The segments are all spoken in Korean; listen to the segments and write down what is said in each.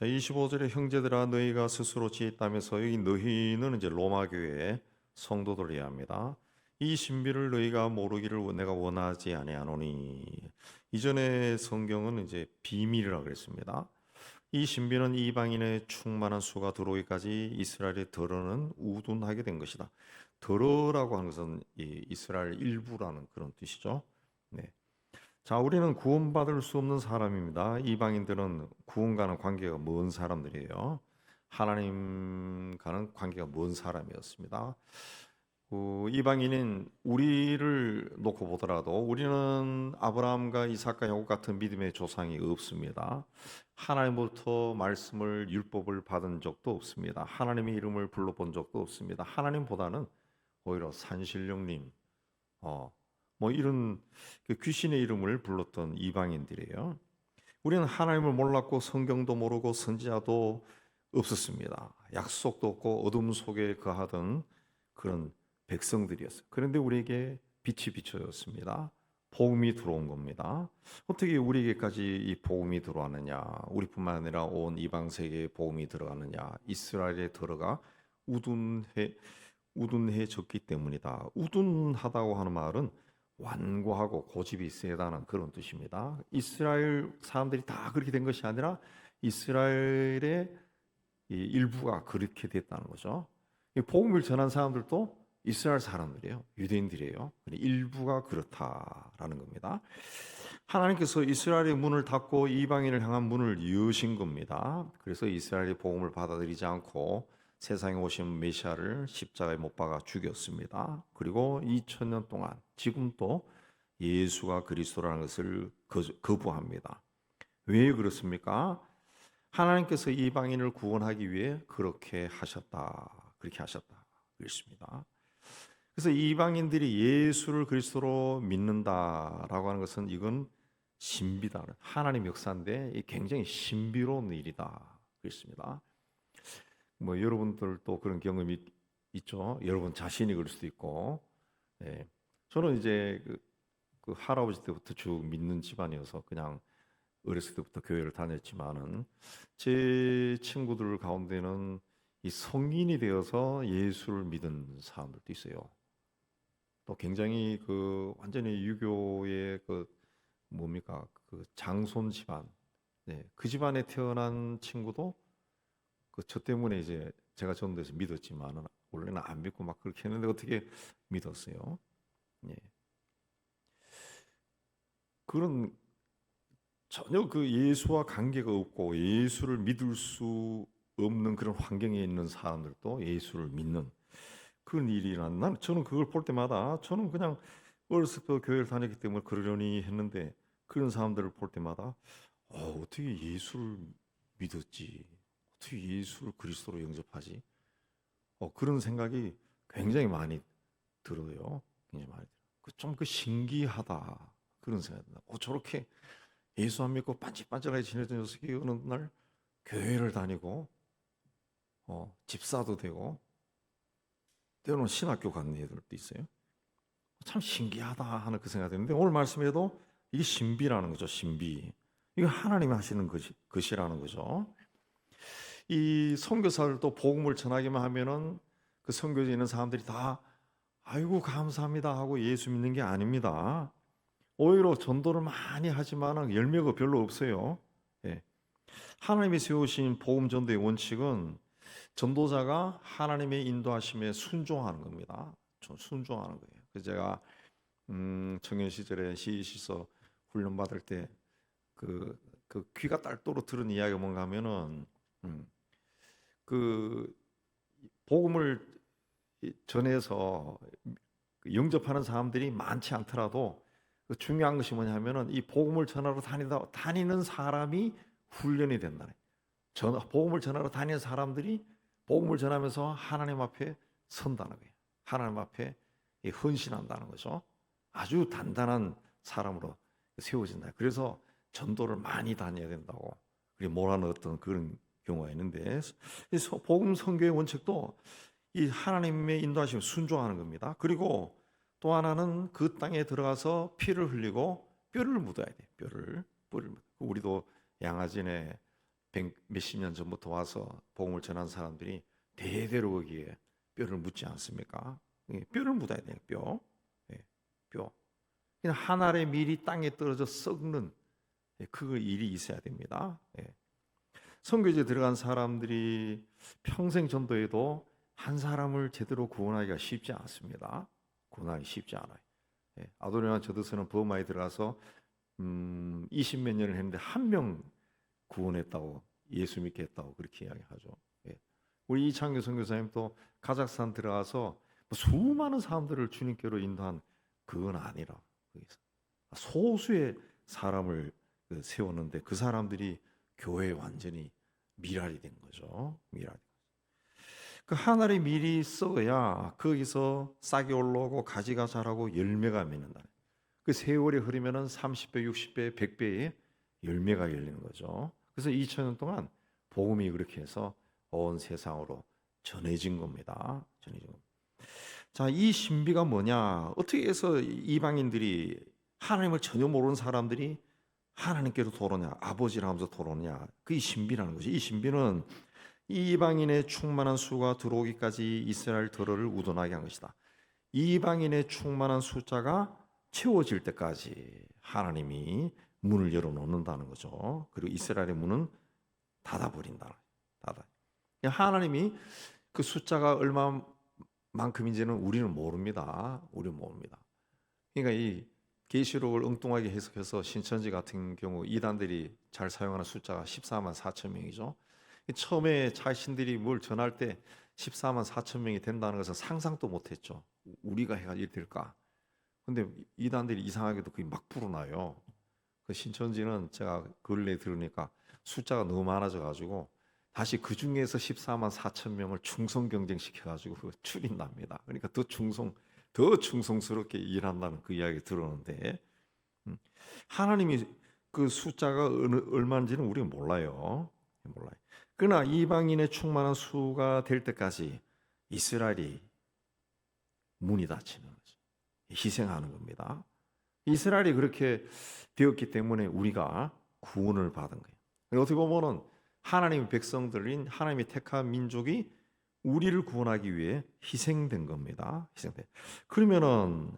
자, 25절에 형제들아 너희가 스스로 지었다면서 여기 너희는 이제 로마 교회의 성도들이어야 합니다. 이 신비를 너희가 모르기를 내가 원하지 아니하노니. 이전에 성경은 이제 비밀이라고 그랬습니다. 이 신비는 이방인의 충만한 수가 들어오기까지 이스라엘의 더러는 우둔하게 된 것이다. 더러라고 하는 것은 이 이스라엘 일부라는 그런 뜻이죠. 네. 자, 우리는 구원받을 수 없는 사람입니다. 이방인들은 구원과는 관계가 먼 사람들이에요. 하나님과는 관계가 먼 사람이었습니다. 이방인인 우리를 놓고 보더라도 우리는 아브라함과 이삭과 야곱 같은 믿음의 조상이 없습니다. 하나님부터 말씀을 율법을 받은 적도 없습니다. 하나님의 이름을 불러본 적도 없습니다. 하나님보다는 오히려 산신령님, 뭐 이런 그 귀신의 이름을 불렀던 이방인들이에요. 우리는 하나님을 몰랐고 성경도 모르고 선지자도 없었습니다. 약속도 없고 어둠 속에 거하던 그런 백성들이었어요. 그런데 우리에게 빛이 비춰졌습니다. 복음이 들어온 겁니다. 어떻게 우리에게까지 이 복음이 들어왔느냐? 우리뿐만 아니라 온 이방 세계에 복음이 들어가느냐? 이스라엘에 들어가 우둔해졌기 때문이다. 우둔하다고 하는 말은 완고하고 고집이 세다는 그런 뜻입니다. 이스라엘 사람들이 다 그렇게 된 것이 아니라 이스라엘의 일부가 그렇게 됐다는 거죠. 복음을 전한 사람들도 이스라엘 사람들이에요. 유대인들이에요. 일부가 그렇다라는 겁니다. 하나님께서 이스라엘의 문을 닫고 이방인을 향한 문을 여신 겁니다. 그래서 이스라엘이 복음을 받아들이지 않고 세상에 오신 메시아를 십자가에 못 박아 죽였습니다. 그리고 2000년 동안 지금도 예수가 그리스도라는 것을 거부합니다. 왜 그렇습니까? 하나님께서 이방인을 구원하기 위해 그렇게 하셨다. 그랬습니다. 그래서 이방인들이 예수를 그리스도로 믿는다라고 하는 것은 이건 신비다. 하나님 역사인데 굉장히 신비로운 일이다. 그랬습니다. 뭐 여러분들도 그런 경험이 있죠. 여러분 자신이 그럴 수도 있고. 네. 저는 이제 그 할아버지 때부터 쭉 믿는 집안이어서 그냥 어렸을 때부터 교회를 다녔지만은 제 친구들 가운데는 이 성인이 되어서 예수를 믿은 사람들도 있어요. 또 굉장히 그 완전히 유교의 그 뭡니까 그 장손 집안, 네. 그 집안에 태어난 친구도 그 저 때문에 이제 제가 전도해서 믿었지만은 원래는 안 믿고 막 그렇게 했는데 어떻게 믿었어요? 예. 그런 전혀 그 예수와 관계가 없고 예수를 믿을 수 없는 그런 환경에 있는 사람들도 예수를 믿는 그런 일이란 저는 그걸 볼 때마다 저는 그냥 어렸을 때 교회를 다녔기 때문에 그러려니 했는데 그런 사람들을 볼 때마다 어떻게 예수를 믿었지? 어떻게 예수를 그리스도로 영접하지? 그런 생각이 굉장히 많이 들어요. 굉장히 많이 들어요. 좀 신기하다 그런 생각이 듭니다. 저렇게 예수 안 믿고 반질반질하게 지내던 녀석이 어느 날 교회를 다니고 집사도 되고 때로는 신학교 가는 애들도 있어요. 참 신기하다 하는 그 생각이 드는데 오늘 말씀에도 이게 신비라는 거죠. 신비. 이거 하나님이 하시는 것이라는 거죠. 이 선교사들도 복음을 전하기만 하면은 그 선교지에 있는 사람들이 다 아이고 감사합니다 하고 예수 믿는 게 아닙니다. 오히려 전도를 많이 하지만 열매가 별로 없어요. 예. 하나님이 세우신 복음 전도의 원칙은 전도자가 하나님의 인도하심에 순종하는 겁니다. 순종하는 거예요. 그래서 제가 청년 시절에 시서 훈련 받을 때 그 귀가 딸도록 들은 이야기가 뭔가 하면은 그 복음을 전해서 영접하는 사람들이 많지 않더라도 중요한 것이 뭐냐면은 이 복음을 전하러 다니는 사람이 훈련이 된다네. 복음을 전하러 다니는 사람들이 복음을 전하면서 하나님 앞에 선다는 거예요. 하나님 앞에 헌신한다는 거죠. 아주 단단한 사람으로 세워진다. 그래서 전도를 많이 다녀야 된다고 그리고 몰아넣었던 그런 경우가 있는데 복음 선교의 원칙도 이 하나님의 인도하심에 순종하는 겁니다. 그리고 또 하나는 그 땅에 들어가서 피를 흘리고 뼈를 묻어야 돼요. 뼈를. 우리도 양아진에 몇십 년 전부터 와서 복음을 전한 사람들이 대대로 거기에 뼈를 묻지 않습니까? 뼈를 묻어야 돼요. 뼈. 뼈. 그냥 한 알의 밀이 땅에 떨어져 썩는 그 일이 있어야 됩니다. 선교지에 들어간 사람들이 평생 전도해도 한 사람을 제대로 구원하기가 쉽지 않습니다. 구원하기 쉽지 않아요. 아도니와 저드스는 버마에 들어가서 20몇 년을 했는데 한 명 구원했다고, 예수 믿게 했다고 그렇게 이야기하죠. 우리 이창규 선교사님도 카자흐스탄 들어가서 수많은 사람들을 주님께로 인도한 그건 아니라 소수의 사람을 세웠는데 그 사람들이 교회에 완전히 밀알이 된 거죠. 밀알이. 그 한 알의 밀이 썩어야 거기서 싹이 올라오고 가지가 자라고 열매가 맺는다. 그 세월이 흐르면은 30배, 60배, 100배의 열매가 열리는 거죠. 그래서 2000년 동안 복음이 그렇게 해서 온 세상으로 전해진 겁니다. 전해진 겁니다. 자, 이 신비가 뭐냐? 어떻게 해서 이방인들이, 하나님을 전혀 모르는 사람들이 하나님께로 돌아오냐, 아버지라 하면서 돌아오냐? 그게 신비라는 거죠. 이 신비는 이방인의 충만한 수가 들어오기까지 이스라엘 들어를 우둔하게 한 것이다. 이방인의 충만한 숫자가 채워질 때까지 하나님이 문을 열어놓는다는 거죠. 그리고 이스라엘의 문은 닫아버린다. 하나님이 그 숫자가 얼마만큼인지는 우리는 모릅니다. 우리는 모릅니다. 그러니까 이 계시록을 엉뚱하게 해석해서 신천지 같은 경우 이단들이 잘 사용하는 숫자가 14만 4천 명이죠. 처음에 자신들이 뭘 전할 때 14만 4천 명이 된다는 것은 상상도 못했죠. 우리가 해가 이렇게 될까? 근데 이단들이 이상하게도 그게 막 불어나요. 그 신천지는 제가 근래에 들으니까 숫자가 너무 많아져가지고 다시 그 중에서 14만 4천 명을 충성 경쟁시켜가지고 출인납니다. 그러니까 더 충성스럽게 일한다는 그 이야기 들었는데, 하나님이 그 숫자가 얼마인지는 우리가 몰라요. 그러나 이방인의 충만한 수가 될 때까지 이스라엘이 문이 닫히는 거죠. 희생하는 겁니다. 이스라엘이 그렇게 되었기 때문에 우리가 구원을 받은 거예요. 어떻게 보면은 하나님의 백성들인 하나님의 택한 민족이 우리를 구원하기 위해 희생된 겁니다. 그러면은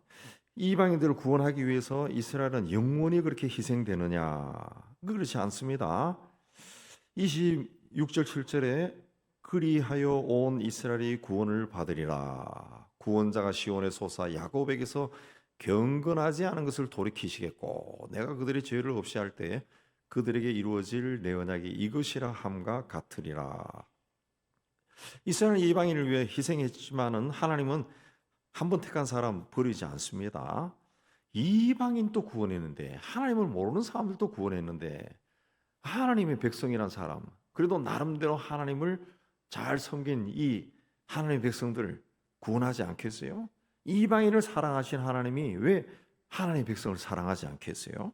이방인들을 구원하기 위해서 이스라엘은 영원히 그렇게 희생되느냐? 그렇지 않습니다. 26절 7절에 그리하여 온 이스라엘이 구원을 받으리라. 구원자가 시온의 소사 야곱에게서 경건하지 않은 것을 돌이키시겠고 내가 그들의 죄를 없이 할 때 그들에게 이루어질 내 언약이 이것이라 함과 같으리라. 이스라엘 이방인을 위해 희생했지만은 하나님은 한 번 택한 사람 버리지 않습니다. 이방인도 구원했는데, 하나님을 모르는 사람들도 구원했는데, 하나님의 백성이란 사람, 그래도 나름대로 하나님을 잘 섬긴 이 하나님의 백성들을 구원하지 않겠어요? 이방인을 사랑하신 하나님이 왜 하나님의 백성을 사랑하지 않겠어요?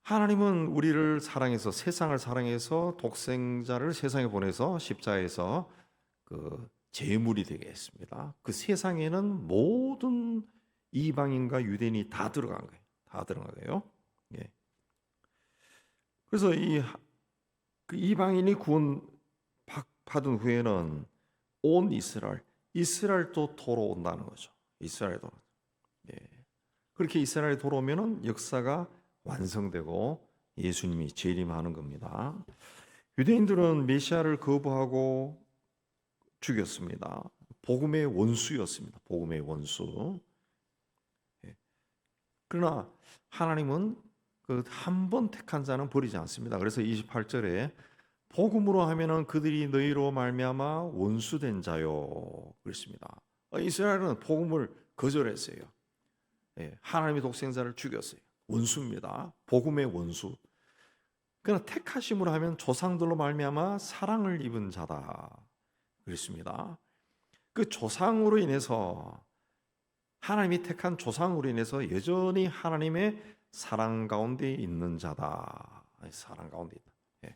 하나님은 우리를 사랑해서, 세상을 사랑해서 독생자를 세상에 보내서 십자가에서 그 제물이 되게 했습니다. 그 세상에는 모든 이방인과 유대인이 다 들어간 거예요. 다 들어간 거예요. 그래서 그 이방인이 구원 받은 후에는 온 이스라엘도 돌아온다는 거죠. 이스라엘도. 그렇게 이스라엘이 돌아오면은 역사가 완성되고 예수님이 재림하는 겁니다. 유대인들은 메시아를 거부하고 죽였습니다. 복음의 원수였습니다. 복음의 원수. 그러나 하나님은 그 한 번 택한 자는 버리지 않습니다. 그래서 28절에 복음으로 하면은 그들이 너희로 말미암아 원수된 자요 그랬습니다. 이스라엘은 복음을 거절했어요. 하나님의 독생자를 죽였어요. 원수입니다. 복음의 원수. 그러나 택하심으로 하면 조상들로 말미암아 사랑을 입은 자다 그랬습니다. 그 조상으로 인해서, 하나님이 택한 조상으로 인해서 여전히 하나님의 사랑 가운데 있는 자다. 사랑 가운데 있다.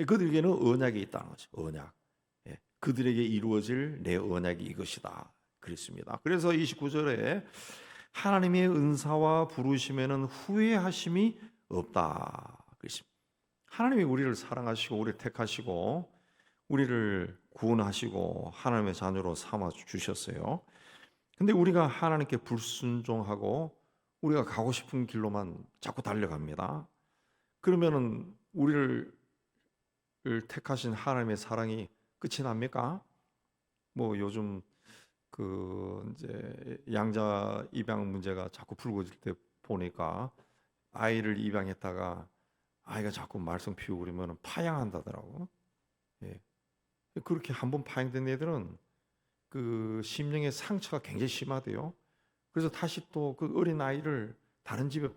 그들에게는 언약이 있다는 거죠. 언약. 그들에게 이루어질 내 언약이 이것이다 그랬습니다. 그래서 29절에 하나님의 은사와 부르심에는 후회하심이 없다 그랬습니다. 하나님이 우리를 사랑하시고 우리를 택하시고 우리를 구원하시고 하나님의 자녀로 삼아 주셨어요. 근데 우리가 하나님께 불순종하고 우리가 가고 싶은 길로만 자꾸 달려갑니다. 그러면은 우리를 택하신 하나님의 사랑이 끝이 납니까? 뭐 요즘 그 이제 양자 입양 문제가 자꾸 불거질 때 보니까 아이를 입양했다가 아이가 자꾸 말썽 피우고 그러면 파양한다더라고. 예. 그렇게 한번 파양된 애들은 그 심령의 상처가 굉장히 심하대요. 그래서 다시 또 그 어린 아이를 다른 집에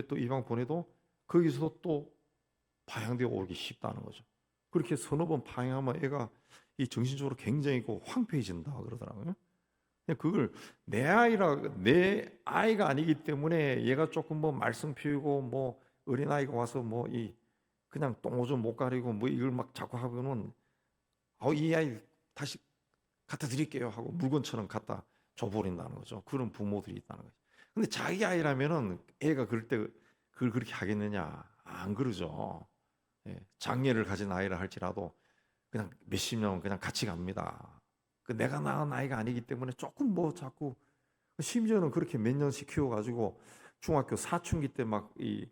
또 입양 보내도 거기서 또 파양되어 오기 쉽다는 거죠. 그렇게 서너 번 파양하면 애가 이 정신적으로 굉장히 황폐해진다 그러더라고요. 그걸 내 아이가 아니기 때문에 얘가 조금 뭐 말썽 피우고 뭐 어린 아이가 와서 뭐 이 그냥 똥오줌 못 가리고 뭐 이걸 막 자꾸 하면은 이 아이 다시 갖다 드릴게요 하고 물건처럼 갖다 줘버린다는 거죠. 그런 부모들이 있다는 거죠. 근데 자기 아이라면은 애가 그럴 때 그걸 그렇게 하겠느냐? 안 그러죠. 예, 장애를 가진 아이라 할지라도 그냥 몇십 년은 그냥 같이 갑니다. 그 내가 낳은 아이가 아니기 때문에 조금 뭐 자꾸 심지어는 그렇게 몇 년씩 키워가지고 중학교 사춘기 때 막 이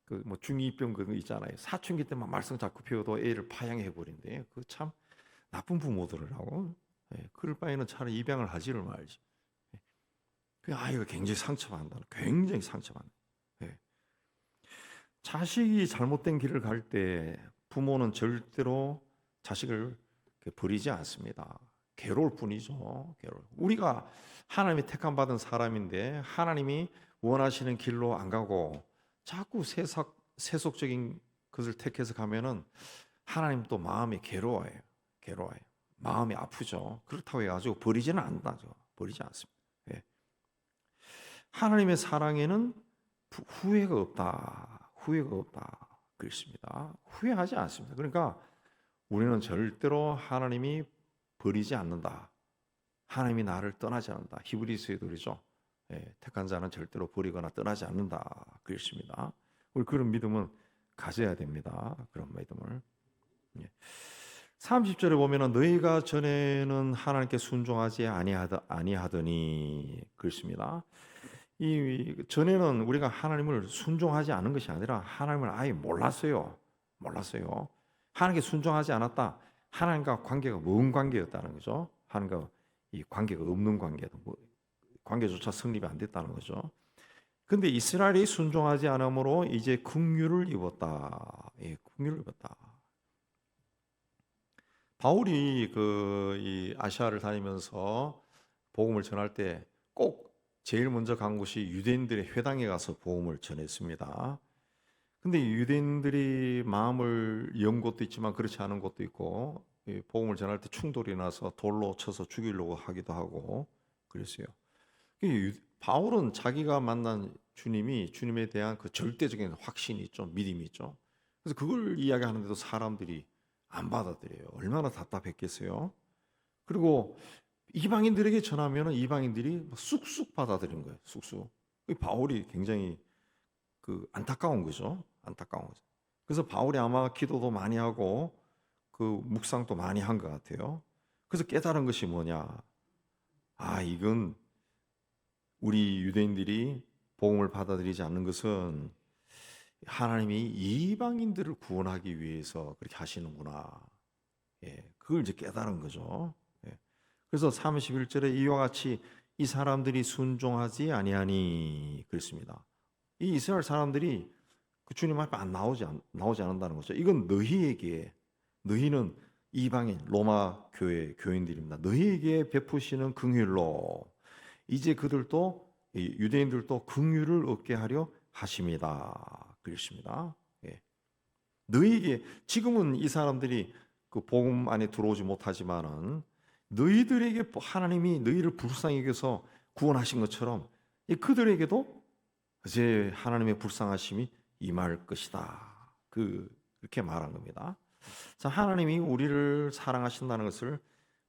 그 뭐 중2병 그거 있잖아요. 사춘기 때 막 말썽 자꾸 피워도 애를 파양해 버린대. 그 참 나쁜 부모들을 하고 그럴 바에는 차라리 입양을 하지를 말지. 그 아이가 굉장히 상처받는다. 굉장히 상처받는다. 자식이 잘못된 길을 갈 때 부모는 절대로 자식을 버리지 않습니다. 괴로울 뿐이죠. 우리가 하나님이 택함 받은 사람인데 하나님이 원하시는 길로 안 가고 자꾸 세속적인 것을 택해서 가면은 하나님 또 마음이 괴로워요. 마음이 아프죠. 그렇다고 해가지고 버리지는 않다죠. 버리지 않습니다. 하나님의 사랑에는 후회가 없다. 그렇습니다. 후회하지 않습니다. 그러니까 우리는 절대로 하나님이 버리지 않는다. 하나님이 나를 떠나지 않는다. 히브리서에도 그러죠. 택한 자는 절대로 버리거나 떠나지 않는다. 그렇습니다. 우리 그런 믿음은 가져야 됩니다. 그런 믿음을. 30절에 보면은 너희가 전에는 하나님께 순종하지 아니하더니 그렇습니다. 이 전에는 우리가 하나님을 순종하지 않은 것이 아니라 하나님을 아예 몰랐어요. 하나님께 순종하지 않았다. 하나님과 관계가 먼 관계였다는 거죠. 하나님과 이 관계가 없는 관계조차 성립이 안 됐다는 거죠. 근데 이스라엘이 순종하지 않으므로 이제 긍휼을 입었다. 긍휼을 입었다. 바울이 이 아시아를 다니면서 복음을 전할 때 꼭 제일 먼저 간 곳이 유대인들의 회당에 가서 복음을 전했습니다. 근데 유대인들이 마음을 연 곳도 있지만 그렇지 않은 곳도 있고 복음을 전할 때 충돌이 나서 돌로 쳐서 죽이려고 하기도 하고 그랬어요. 바울은 자기가 만난 주님에 대한 그 절대적인 확신이 있죠. 믿음이 있죠. 그래서 그걸 이야기하는데도 사람들이 안 받아들여요. 얼마나 답답했겠어요. 그리고 이방인들에게 전하면 이방인들이 쑥쑥 받아들인 거예요. 쑥쑥. 바울이 굉장히 안타까운 거죠. 그래서 바울이 아마 기도도 많이 하고 그 묵상도 많이 한 것 같아요. 그래서 깨달은 것이 뭐냐? 이건 우리 유대인들이 복음을 받아들이지 않는 것은 하나님이 이방인들을 구원하기 위해서 그렇게 하시는구나. 그걸 이제 깨달은 거죠. 그래서 31절에 이와 같이 이 사람들이 순종하지 아니하니 그랬습니다. 이 이스라엘 사람들이 그 주님 앞에 나오지 않는다는 거죠. 이건 너희는 이방인 로마 교회 교인들입니다. 너희에게 베푸시는 긍휼로 이제 그들도 유대인들도 긍휼을 얻게 하려 하십니다. 그렇습니다. 너희에게 지금은 이 사람들이 그 복음 안에 들어오지 못하지만은 너희들에게 하나님이 너희를 불쌍히 여겨서 구원하신 것처럼 그들에게도 이제 하나님의 불쌍하심이 임할 것이다. 그렇게 말한 겁니다. 자, 하나님이 우리를 사랑하신다는 것을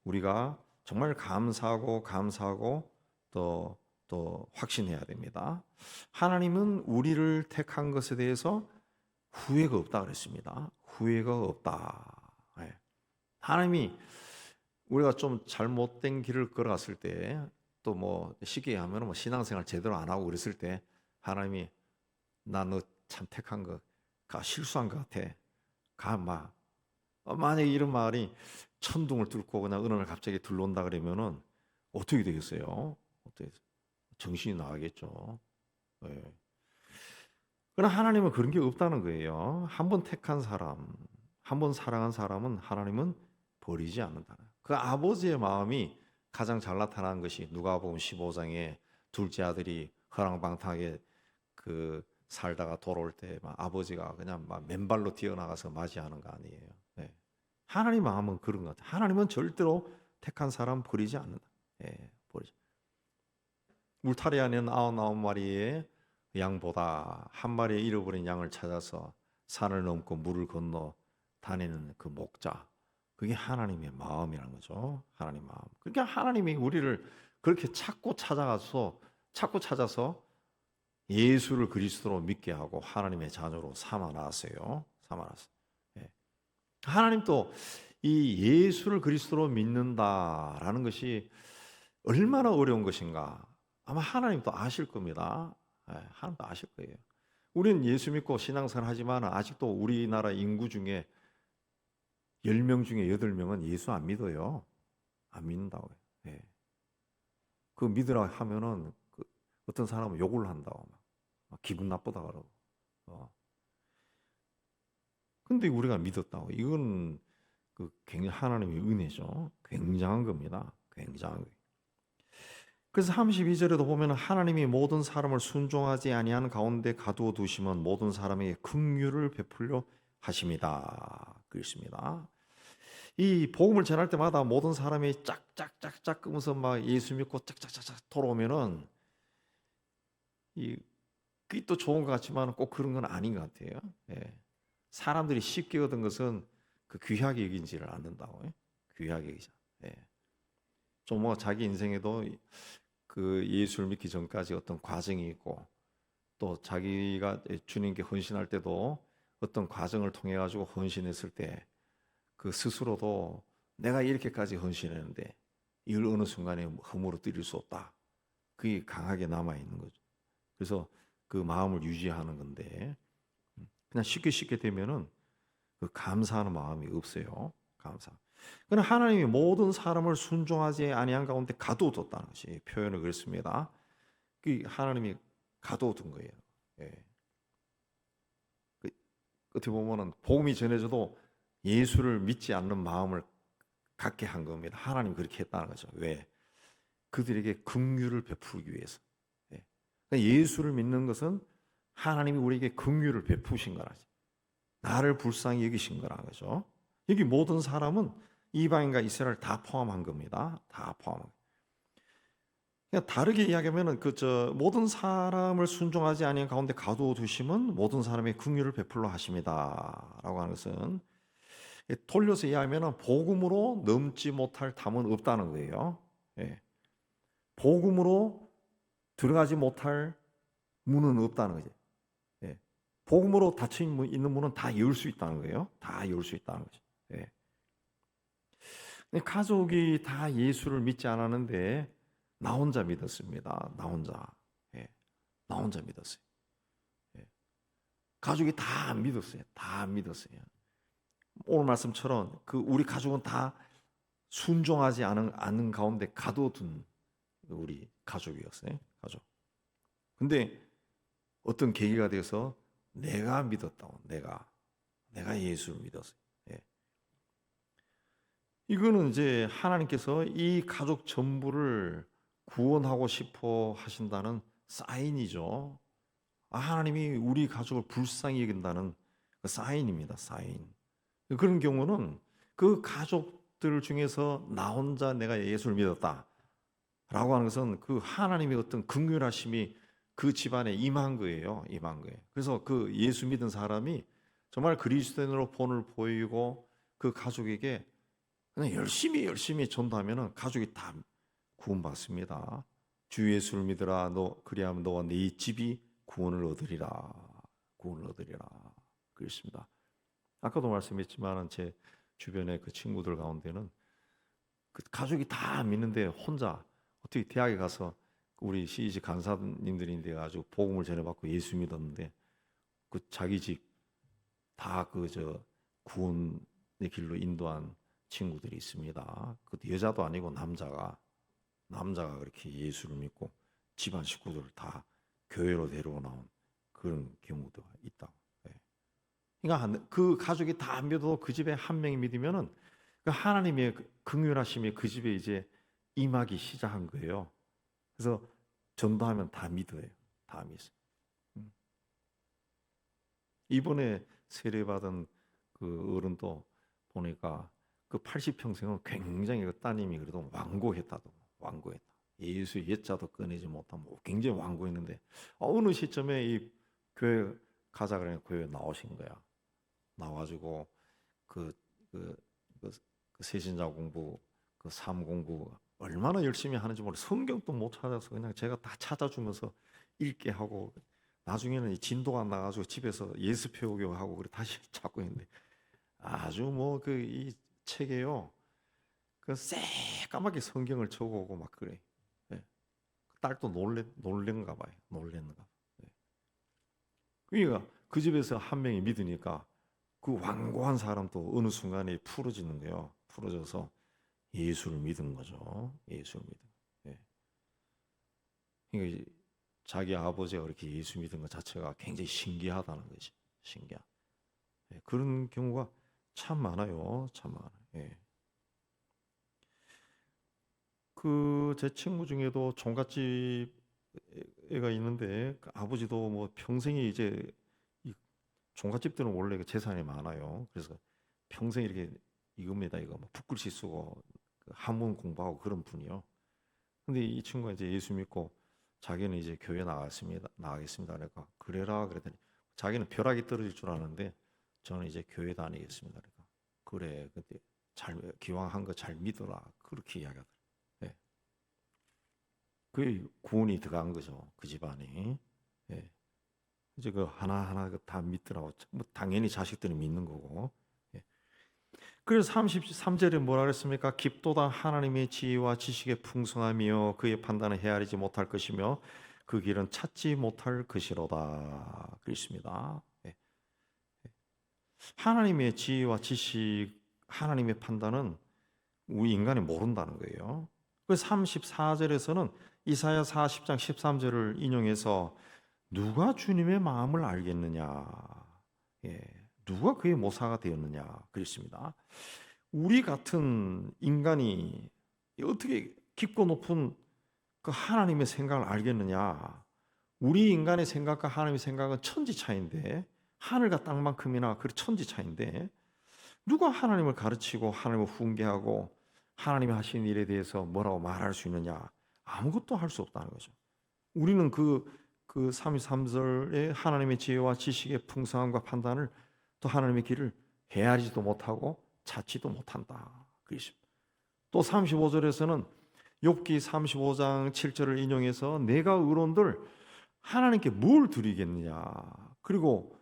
우리가 정말 감사하고 또 확신해야 됩니다. 하나님은 우리를 택한 것에 대해서 후회가 없다 그랬습니다. 후회가 없다. 예. 하나님이 우리가 좀 잘못된 길을 걸어갔을 때, 또 뭐 쉽게 하면 뭐 신앙생활 제대로 안 하고 그랬을 때 하나님이 나 너 참 택한 거가 실수한 것 같아. 가마. 만약에 이런 말이 천둥을 뚫고 그냥 어느 날 갑자기 들러온다 그러면은 어떻게 되겠어요? 어떻게 정신이 나가겠죠. 예. 그러나 하나님은 그런 게 없다는 거예요. 한 번 택한 사람, 한 번 사랑한 사람은 하나님은 버리지 않는다. 그 아버지의 마음이 가장 잘 나타난 것이 누가복음 15장에 둘째 아들이 허랑방탕하게 그 살다가 돌아올 때 막 아버지가 그냥 막 맨발로 뛰어나가서 맞이하는 거 아니에요. 네. 하나님 마음은 그런 것 같아요. 하나님은 절대로 택한 사람 버리지 않는다. 예, 버리지. 울타리 안에는 99마리의 양보다 한 마리의 잃어버린 양을 찾아서 산을 넘고 물을 건너 다니는 그 목자. 그게 하나님의 마음이라는 거죠. 하나님 마음. 그러니까 하나님이 우리를 그렇게 찾고 찾아서 예수를 그리스도로 믿게 하고 하나님의 자녀로 삼아 놨어요. 삼아 놨어요. 예. 하나님도 이 예수를 그리스도로 믿는다라는 것이 얼마나 어려운 것인가. 아마 하나님도 아실 겁니다. 예, 하나님도 아실 거예요. 우리는 예수 믿고 신앙생활 하지만 아직도 우리나라 인구 중에 10명 중에 8명은 예수 안 믿어요. 안 믿는다고요. 예. 그 믿으라 하면은 어떤 사람은 욕을 한다고 막 기분 나쁘다 그러고. 근데 우리가 믿었다고. 이건 굉장히 하나님의 은혜죠. 굉장한 겁니다. 굉장한 거예요. 그래서 32절에도 보면 하나님이 모든 사람을 순종하지 아니한 가운데 가두어 두시면 모든 사람에게 긍휼을 베풀려 하십니다. 그렇습니다. 이 복음을 전할 때마다 모든 사람이 짝짝짝짝 끄면서 막 예수 믿고 짝짝짝짝 돌아오면은 그게 또 좋은 것 같지만 꼭 그런 건 아닌 것 같아요. 예. 사람들이 쉽게 얻은 것은 그 귀하게 여긴지를 않는다고. 귀하게 여기자. 예. 좀 뭐 자기 인생에도 그 예수를 믿기 전까지 어떤 과정이 있고 또 자기가 주님께 헌신할 때도 어떤 과정을 통해 가지고 헌신했을 때 그 스스로도 내가 이렇게까지 헌신했는데 이걸 어느 순간에 허물어 드릴 수 없다. 그게 강하게 남아 있는 거죠. 그래서 그 마음을 유지하는 건데 그냥 쉽게 되면은 그 감사하는 마음이 없어요. 감사. 그러나 하나님이 모든 사람을 순종하지 아니한 가운데 가두어뒀다는 것이 표현을 그랬습니다. 그 하나님이 가두어둔 거예요. 예. 어떻게 보면은 복음이 전해져도 예수를 믿지 않는 마음을 갖게 한 겁니다. 하나님 그렇게 했다는 거죠. 왜? 그들에게 긍휼을 베풀기 위해서. 예. 그러니까 예수를 믿는 것은 하나님이 우리에게 긍휼을 베푸신 거라죠. 나를 불쌍히 여기신 거라는 거죠. 여기 모든 사람은 이방인과 이스라엘 다 포함한 겁니다. 다 포함한. 그냥 다르게 이야기하면은 모든 사람을 순종하지 아니한 가운데 가두어 두심은 모든 사람의 긍휼을 베풀러 하십니다라고 하는 것은 돌려서 이야기하면은 복음으로 넘지 못할 담은 없다는 거예요. 예. 복음으로 들어가지 못할 문은 없다는 거죠. 예. 복음으로 닫혀 있는 문은 다 열 수 있다는 거예요. 다 열 수 있다는 거죠. 예. 가족이 다 예수를 믿지 않았는데 나 혼자 믿었습니다. 나 혼자. 예. 나 혼자 믿었어요. 예. 가족이 다 안 믿었어요. 다 안 믿었어요. 오늘 말씀처럼 우리 가족은 다 순종하지 않은 가운데 가둬둔 우리 가족이었어요. 가족. 근데 어떤 계기가 돼서 내가 믿었다고. 내가 예수를 믿었어요. 예. 이거는 이제 하나님께서 이 가족 전부를 구원하고 싶어 하신다는 사인이죠. 하나님이 우리 가족을 불쌍히 여긴다는 그 사인입니다. 사인. 그런 경우는 그 가족들 중에서 나 혼자 내가 예수를 믿었다 라고 하는 것은 그 하나님의 어떤 긍휼하심이 그 집안에 임한 거예요. 임한 거예요. 그래서 그 예수 믿은 사람이 정말 그리스도인으로 본을 보이고 그 가족에게 그냥 열심히 전도하면은 가족이 다 구원받습니다. 주 예수를 믿으라. 너 그리하면 너와 네 집이 구원을 얻으리라. 구원을 얻으리라. 그렇습니다. 아까도 말씀했지만 제 주변의 그 친구들 가운데는 그 가족이 다 믿는데 혼자 어떻게 대학에 가서 우리 CEG 간사님들인데 가지고 복음을 전해받고 예수 믿었는데 그 자기 집 다 그 저 구원의 길로 인도한 친구들이 있습니다. 그 여자도 아니고 남자가 그렇게 예수를 믿고 집안 식구들을 다 교회로 데리고 나온 그런 경우도 있다. 예. 그러니까 그 가족이 다 안 믿어도 그 집에 한 명이 믿으면은 그 하나님의 긍휼하심이 그 집에 이제 임하기 시작한 거예요. 그래서 전도하면 다 믿어요. 다 믿어요. 이번에 세례받은 그 어른도 보니까 그 80평생은 굉장히 그 따님이 그래도 완고했다. 예수의 옛자도 꺼내지 못하고 굉장히 완고했는데 어느 시점에 이 교회 가자 그러니까 교회 나오신 거야. 나와가지고 그, 그, 그, 그 세신자 공부, 그 삶 공부 얼마나 열심히 하는지 모르. 성경도 못 찾아서 그냥 제가 다 찾아주면서 읽게 하고 나중에는 진도가 안 나가지고 집에서 예수 배우기도 하고 그래 다시 찾고 있는데 아주 뭐 그 이 책에요. 그 새까맣게 성경을 적어오고 막 그래. 예. 딸도 놀랬는가 봐요. 놀랬는가. 예. 그러니까 그 집에서 한 명이 믿으니까 그 완고한 사람도 어느 순간에 풀어지는 거예요. 풀어져서 예수를 믿은 거죠. 예수를 믿은. 예. 그러니까 자기 아버지가 그렇게 예수 믿은 것 자체가 굉장히 신기하다는 거지. 신기한. 예. 그런 경우가 참 많아요. 참 많아요. 예. 그 제 친구 중에도 종갓집 애가 있는데 그 아버지도 뭐 평생이 이제 이 종갓집들은 원래 그 재산이 많아요. 그래서 평생 이렇게 이겁니다. 이거 뭐 붓글씨 쓰고 그 한문 공부하고 그런 분이요. 근데 이 친구가 이제 예수 믿고 자기는 이제 교회 나가겠습니다. 그러니까 그래라 그랬더니 자기는 벼락이 떨어질 줄 아는데 저는 이제 교회 다니겠습니다. 그러니까 그래, 근데 잘 기왕 한 거 잘 믿어라 그렇게 이야기하더라고요. 예. 그 구원이 들어간 거죠. 그 집안이. 예. 이제 그 하나하나 다 믿더라고. 뭐 당연히 자식들은 믿는 거고. 예. 그래서 33절에 뭐라 그랬습니까? 깊도다 하나님의 지혜와 지식의 풍성하며 그의 판단을 헤아리지 못할 것이며 그 길은 찾지 못할 것이로다. 그렇습니다. 예. 하나님의 지혜와 지식, 하나님의 판단은 우리 인간이 모른다는 거예요. 그래서 34절에서는 이사야 40장 13절을 인용해서 누가 주님의 마음을 알겠느냐? 예, 누가 그의 모사가 되었느냐? 그랬습니다. 우리 같은 인간이 어떻게 깊고 높은 그 하나님의 생각을 알겠느냐? 우리 인간의 생각과 하나님의 생각은 천지 차이인데 하늘과 땅만큼이나 그 천지 차이인데 누가 하나님을 가르치고 하나님을 훈계하고 하나님이 하신 일에 대해서 뭐라고 말할 수 있느냐? 아무것도 할 수 없다는 거죠. 우리는 그 33절의 하나님의 지혜와 지식의 풍성함과 판단을 또 하나님의 길을 헤아리지도 못하고 찾지도 못한다. 그렇습니다. 또 35절에서는 욥기 35장 7절을 인용해서 내가 의로운들 하나님께 뭘 드리겠느냐? 그리고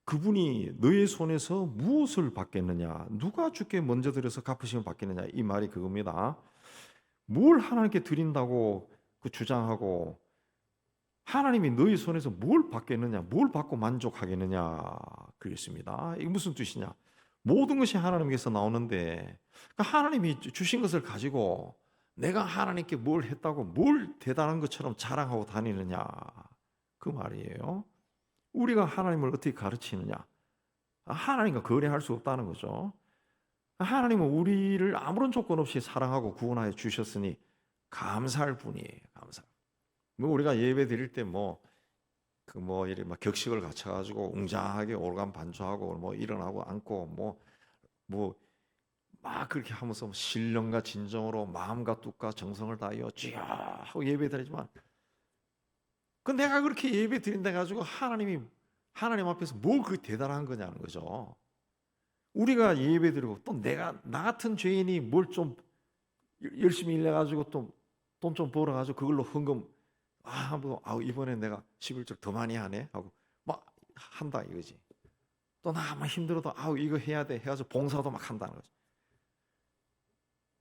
그분이 너의 손에서 무엇을 받겠느냐? 누가 주께 먼저 드려서 갚으시면 받겠느냐? 이 말이 그겁니다. 뭘 하나님께 드린다고 그 주장하고 하나님이 너희 손에서 뭘 받겠느냐? 뭘 받고 만족하겠느냐? 그랬습니다. 이게 무슨 뜻이냐? 모든 것이 하나님께서 나오는데 그러니까 하나님이 주신 것을 가지고 내가 하나님께 뭘 했다고 뭘 대단한 것처럼 자랑하고 다니느냐? 그 말이에요. 우리가 하나님을 어떻게 가르치느냐? 하나님과 거래할 수 없다는 거죠. 하나님은 우리를 아무런 조건 없이 사랑하고 구원하여 주셨으니 감사할 분이에요. 감사. 뭐 우리가 예배 드릴 때 이렇게 막 격식을 갖춰가지고 웅장하게 오르간 반주하고 뭐 일어나고 앉고 막 그렇게 하면서 신령과 진정으로 마음과 뜻과 정성을 다하여 주여 하고 예배 드리지만 그 내가 그렇게 예배 드린다 가지고 하나님 앞에서 뭘 그렇게 대단한 거냐는 거죠. 우리가 예배 드리고 또 나 같은 죄인이 뭘 좀 열심히 일해 가지고 또 돈 좀 벌어 가지고 그걸로 헌금 이번에 내가 11절 더 많이 하네 하고 막 한다 이거지. 또 나 아마 힘들어도 이거 해야 돼 해가지고 봉사도 막 한다는 거죠.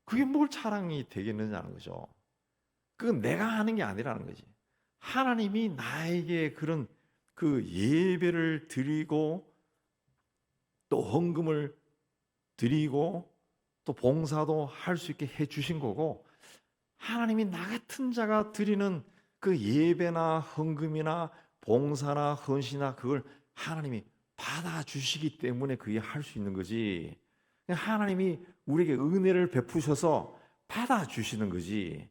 그게 뭘 자랑이 되겠느냐는 거죠. 그건 내가 하는 게 아니라는 거지. 하나님이 나에게 그런 그 예배를 드리고 또 헌금을 드리고 또 봉사도 할 수 있게 해 주신 거고, 하나님이 나 같은 자가 드리는 그 예배나 헌금이나 봉사나 헌신이나 그걸 하나님이 받아주시기 때문에 그게 할 수 있는 거지. 하나님이 우리에게 은혜를 베푸셔서 받아주시는 거지.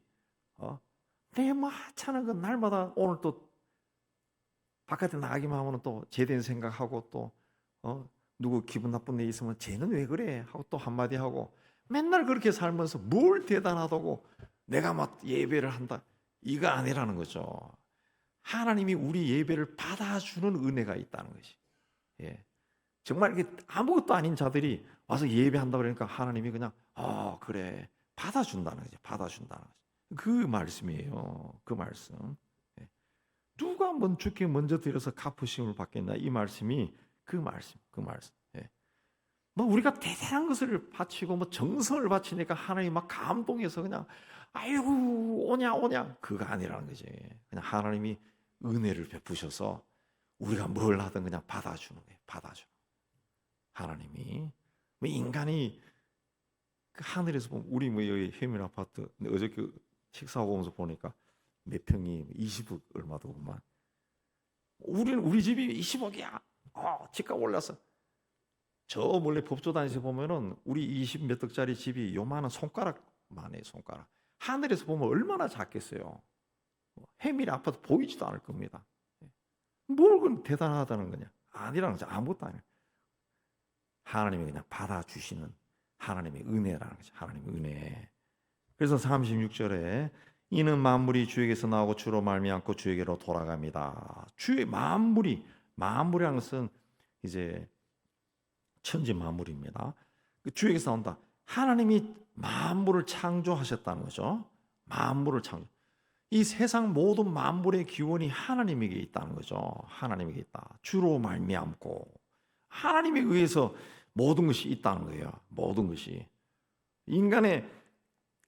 내 하찮은 건 날마다 오늘 또 바깥에 나가기만 하면 또 제대로 생각하고 또 누구 기분 나쁜 일 있으면 쟤는 왜 그래 하고 또 한마디 하고 맨날 그렇게 살면서 뭘 대단하다고 내가 막 예배를 한다 이거 아니라는 거죠. 하나님이 우리 예배를 받아주는 은혜가 있다는 것이. 예. 정말 이게 아무것도 아닌 자들이 와서 예배한다 그러니까 하나님이 그냥 그래 받아준다는 거죠. 받아준다는 거죠. 그 말씀이에요. 그 말씀. 예. 누가 주께 먼저 드려서 갚으심을 받겠나 이 말씀이 그 말씀. 예. 우리가 대단한 것을 바치고 정성을 바치니까 하나님 막 감동해서 그냥 아이고 오냐 그거 아니라는 거지. 그냥 하나님이 은혜를 베푸셔서 우리가 뭘 하든 그냥 받아주는 거예요. 받아주는. 하나님이 인간이 그 하늘에서 보면 우리 여기 해민 아파트 어저께 식사하고 오면서 보니까 몇 평이 20억 얼마 더구만. 우리 집이 20억이야. 집값 올랐어. 저 몰래 법조단에서 보면은 우리 20 몇 억짜리 집이 요만한 손가락만 해 손가락. 하늘에서 보면 얼마나 작겠어요. 해밀 아파트 보이지도 않을 겁니다. 뭘 그런 대단하다는 거냐? 아니라는 거죠. 아무것도 아니에요. 하나님이 그냥 받아주시는 하나님의 은혜라는 거죠. 하나님의 은혜. 그래서 36절에 이는 만물이 주에게서 나오고 주로 말미암고 주에게로 돌아갑니다. 주의 만물이라는 것은 이제 천지 만물입니다. 주에게서 나온다. 하나님이 만물을 창조하셨다는 거죠. 만물을 창조. 이 세상 모든 만물의 기원이 하나님에게 있다는 거죠. 하나님에게 있다. 주로 말미암고 하나님에 의해서 모든 것이 있다는 거예요. 모든 것이. 인간의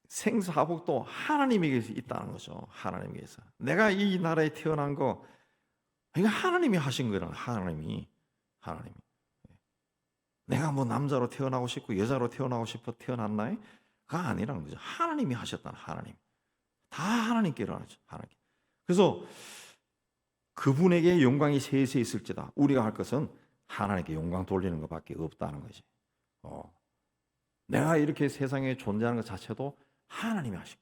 생사복도 하나님에게서 있다는 거죠. 하나님에게서. 내가 이 나라에 태어난 거 이거 하나님이 하신 거라는 하나님이. 내가 남자로 태어나고 싶고 여자로 태어나고 싶어 태어났나요? 그가 아니라는 거죠. 하나님이 하셨다는 하나님. 다 하나님께로 하죠. 하나님. 그래서 그분에게 영광이 세세 있을지다. 우리가 할 것은 하나님께 영광 돌리는 것밖에 없다는 거지. 내가 이렇게 세상에 존재하는 것 자체도 하나님이 하시고,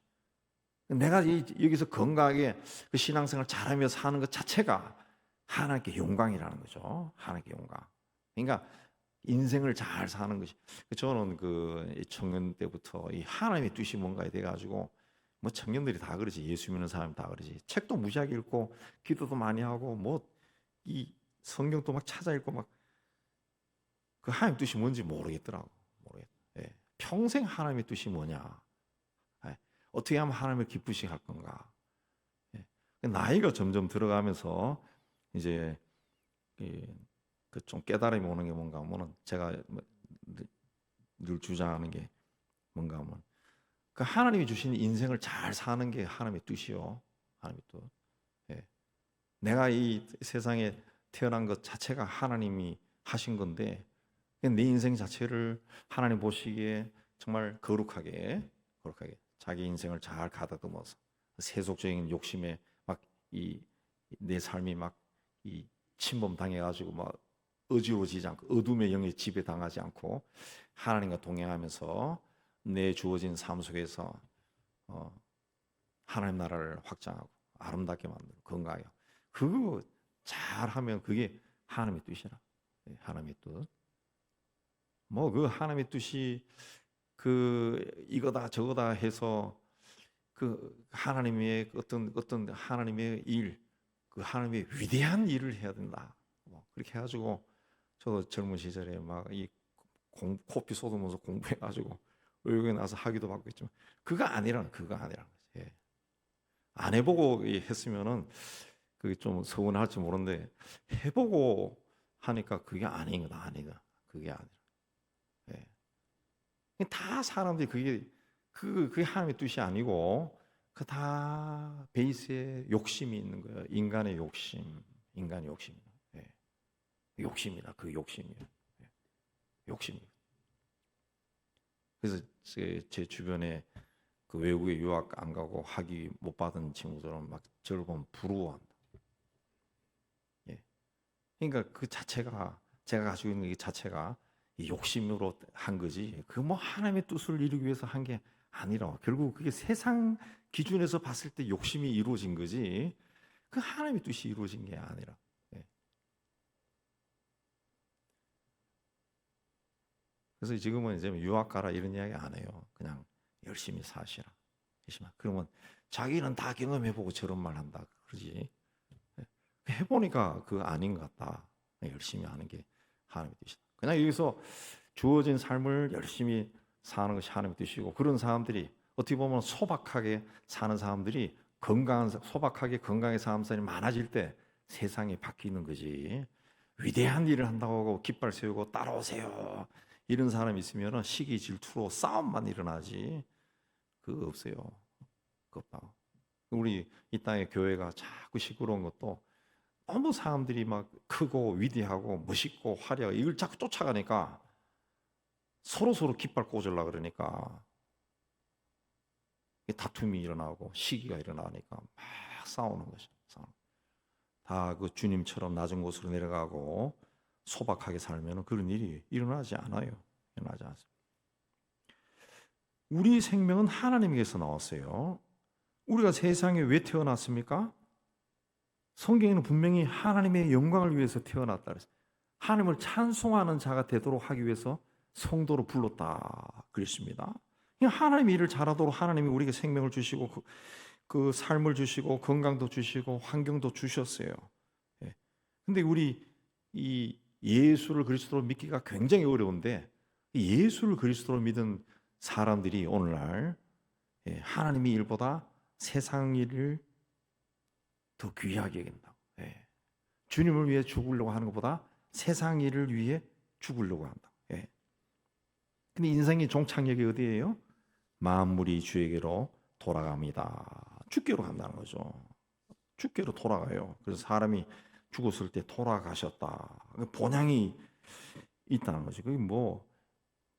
내가 여기서 건강하게 그 신앙생활 잘하며 사는 것 자체가 하나님께 영광이라는 거죠. 하나님께 영광. 그러니까 인생을 잘 사는 것이. 저는 그 청년 때부터 이 하나님의 뜻이 뭔가에 돼 가지고 청년들이 다 그러지. 예수 믿는 사람이 다 그러지. 책도 무지하게 읽고 기도도 많이 하고 이 성경도 막 찾아 읽고 막 그 하나님 뜻이 뭔지 모르겠더라고. 예. 평생 하나님의 뜻이 뭐냐? 예. 어떻게 하면 하나님을 기쁘시게 할 건가? 예. 나이가 점점 들어가면서 이제 그 좀 깨달음이 오는 게 뭔가 하면은 제가 늘 주장하는 게 뭔가 하면 그 하나님이 주신 인생을 잘 사는 게 하나님의 뜻이요. 하나님의 뜻. 예. 내가 이 세상에 태어난 것 자체가 하나님이 하신 건데 내 인생 자체를 하나님 보시기에 정말 거룩하게 자기 인생을 잘 가다듬어서 세속적인 욕심에 막 내 삶이 막 이 침범 당해가지고 막 어지러지지 않고 어둠의 영에 지배당하지 않고 하나님과 동행하면서 내 주어진 삶 속에서 하나님 나라를 확장하고 아름답게 만들고 건강하게 그거 잘하면 그게 하나님의 뜻이라. 하나님의 뜻. 그 하나님의 뜻이 이거다 저거다 해서 그 하나님의 어떤 하나님의 일, 그 하나님의 위대한 일을 해야 된다. 그렇게 해가지고 저도 젊은 시절에 막 코피 쏟으면서 공부해가지고 의국에 나서 학위도 받고 있지만 그거 아니라는 거지. 예. 안 해보고 했으면은 그게 좀 서운할지 모르는데 해보고 하니까 그게 아닌 거다, 아니다. 그게 아니라. 예. 다 사람들이 그게 하나님의 뜻이 아니고 그 다 베이스에 욕심이 있는 거예요. 인간의 욕심, 인간의 욕심. 예. 욕심이다. 그 욕심이에요. 예. 욕심이에요. 그래서 제 주변에 그 외국에 유학 안 가고 학위 못 받은 친구들은 막 저를 보면 부러워한다. 예. 그러니까 그 자체가 제가 가지고 있는 게 자체가 이 욕심으로 한 거지. 그 뭐 하나님의 뜻을 이루기 위해서 한 게 아니라 결국 그게 세상 기준에서 봤을 때 욕심이 이루어진 거지. 그 하나님의 뜻이 이루어진 게 아니라. 예. 그래서 지금은 이제 유학 가라 이런 이야기 안 해요. 그냥 열심히 사시라. 그러면 자기는 다 경험해보고 저런 말 한다 그러지. 예. 해보니까 그거 아닌 것 같다. 열심히 하는 게 하나님의 뜻이다. 그냥 여기서 주어진 삶을 열심히 사는 것이 하나님의 뜻이고 그런 사람들이 어떻게 보면 소박하게 사는 사람들이 소박하게 건강하게 사는 사람이 많아질 때 세상이 바뀌는 거지. 위대한 일을 한다고 하고 깃발 세우고 따라오세요. 이런 사람이 있으면 시기 질투로 싸움만 일어나지. 그거 없어요. 그거 없다. 우리 이 땅의 교회가 자꾸 시끄러운 것도 너무 사람들이 막 크고 위대하고 멋있고 화려하고 이걸 자꾸 쫓아가니까 서로 깃발 꽂으려고 그러니까 다툼이 일어나고 시기가 일어나니까 막 싸우는 거죠. 다 그 주님처럼 낮은 곳으로 내려가고 소박하게 살면 그런 일이 일어나지 않아요. 일어나지 않습니다. 우리 생명은 하나님에게서 나왔어요. 우리가 세상에 왜 태어났습니까? 성경에는 분명히 하나님의 영광을 위해서 태어났다 그랬어요. 하나님을 찬송하는 자가 되도록 하기 위해서 성도로 불렀다 그랬습니다. 하나님의 일을 잘하도록 하나님이 우리에게 생명을 주시고 그 삶을 주시고 건강도 주시고 환경도 주셨어요. 예. 근데 우리 이 예수를 그리스도로 믿기가 굉장히 어려운데 예수를 그리스도로 믿은 사람들이 오늘날 하나님의 일보다 세상 일을 더 귀하게 여긴다. 주님을 위해 죽으려고 하는 것보다 세상 일을 위해 죽으려고 한다. 근데 인생의 종착역이 어디예요? 만물이 주에게로 돌아갑니다. 주께로 간다는 거죠. 주께로 돌아가요. 그래서 사람이 죽었을 때 돌아가셨다. 본향이 있다는 거죠. 그게 뭐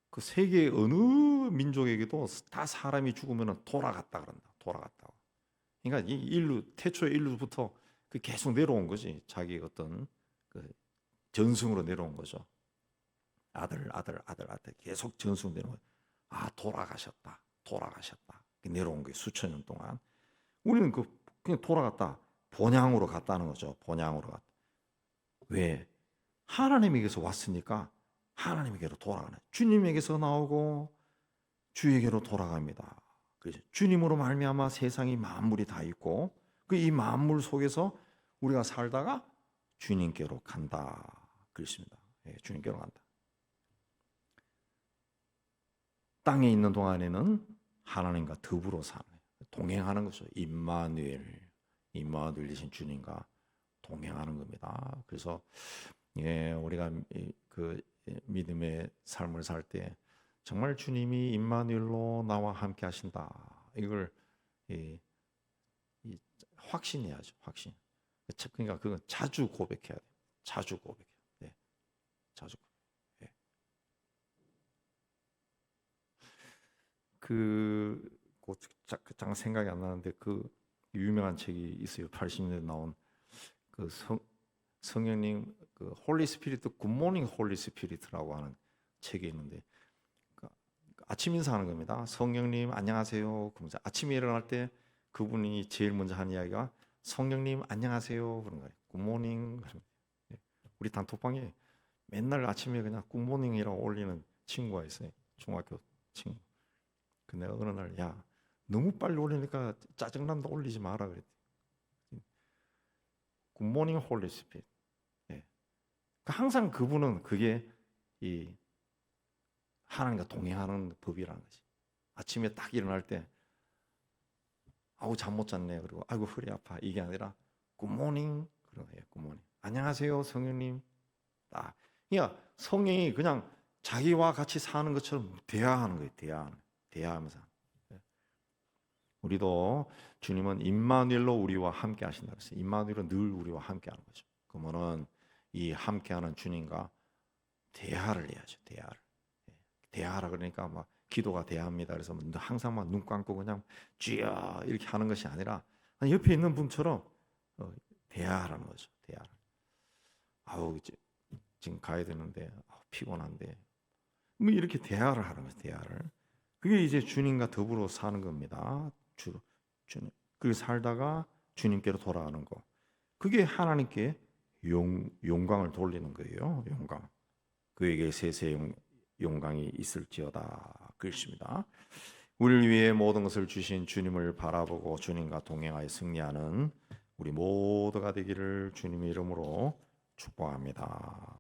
그 세계 어느 민족에게도 다 사람이 죽으면 돌아갔다 그런다. 돌아갔다고. 그러니까 이 인류 태초의 인류부터 그 계속 내려온 거지. 자기 어떤 그 전승으로 내려온 거죠. 아들 계속 전승 내려온 거죠. 아 돌아가셨다. 내려온 게 수천 년 동안 우리는 그냥 돌아갔다. 본향으로 갔다는 거죠. 본향으로 갔다. 왜? 하나님에게서 왔으니까 하나님에게로 돌아가는. 주님에게서 나오고 주에게로 돌아갑니다. 그래서 주님으로 말미암아 세상이 만물이 다 있고 그 이 만물 속에서 우리가 살다가 주님께로 간다. 그렇습니다. 주님께로 간다. 땅에 있는 동안에는 하나님과 더불어 사는 동행하는 거죠. 임마누엘이신 주님과 동행하는 겁니다. 그래서 우리가 그 믿음의 삶을 살 때 정말 주님이 임마누엘로 나와 함께 하신다. 이걸 확신해야죠. 확신. 그러니까 그건 자주 고백해야 돼요. 자주 고백해요. 자주 고백. 잠깐 생각이 안 나는데 그 유명한 책이 있어요. 80년대 나온 그 성령님 그 홀리 스피릿 굿모닝 홀리 스피릿이라고 하는 책이 있는데 아침 인사하는 겁니다. 성령님 안녕하세요. 그러면서 아침에 일어날 때 그분이 제일 먼저 하는 이야기가 성령님 안녕하세요 그런 거예요. 굿모닝. 우리 단톡방에 맨날 아침에 그냥 굿모닝이라고 올리는 친구가 있어요. 중학교 친구. 근데 어느 날 야 너무 빨리 올리니까 짜증난다 올리지 마라 그랬대. 굿모닝 홀리 스피릿. 항상 그분은 그게 이 하나님과 동행하는 법이라는 거지. 아침에 딱 일어날 때 아우 잠 못 잤네 그리고 아이고 허리 아파 이게 아니라 굿모닝 그런 거예요. 굿모닝. 안녕하세요 성령님. 딱. 그러니까 성령이 그냥 자기와 같이 사는 것처럼 대화하는 거예요. 대화하면서. 우리도 주님은 임마누엘로 우리와 함께 하신다 그랬어요. 임마누엘은 늘 우리와 함께 하는 거죠. 그러면은 이 함께하는 주님과 대화를 해야죠. 대화라 그러니까 막 기도가 대화입니다. 그래서 항상 막 눈 감고 그냥 쥐야 이렇게 하는 것이 아니라 옆에 있는 분처럼 대화하라는 거죠. 대화. 아우 지금 가야 되는데 피곤한데 뭐 이렇게 대화를 하는 거죠. 대화를. 그게 이제 주님과 더불어 사는 겁니다. 주님. 그 살다가 주님께로 돌아가는 거. 그게 하나님께 영광을 돌리는 거예요. 영광. 그에게 세세 영광이 있을지어다. 그렇습니다. 우리를 위해 모든 것을 주신 주님을 바라보고 주님과 동행하여 승리하는 우리 모두가 되기를 주님의 이름으로 축복합니다.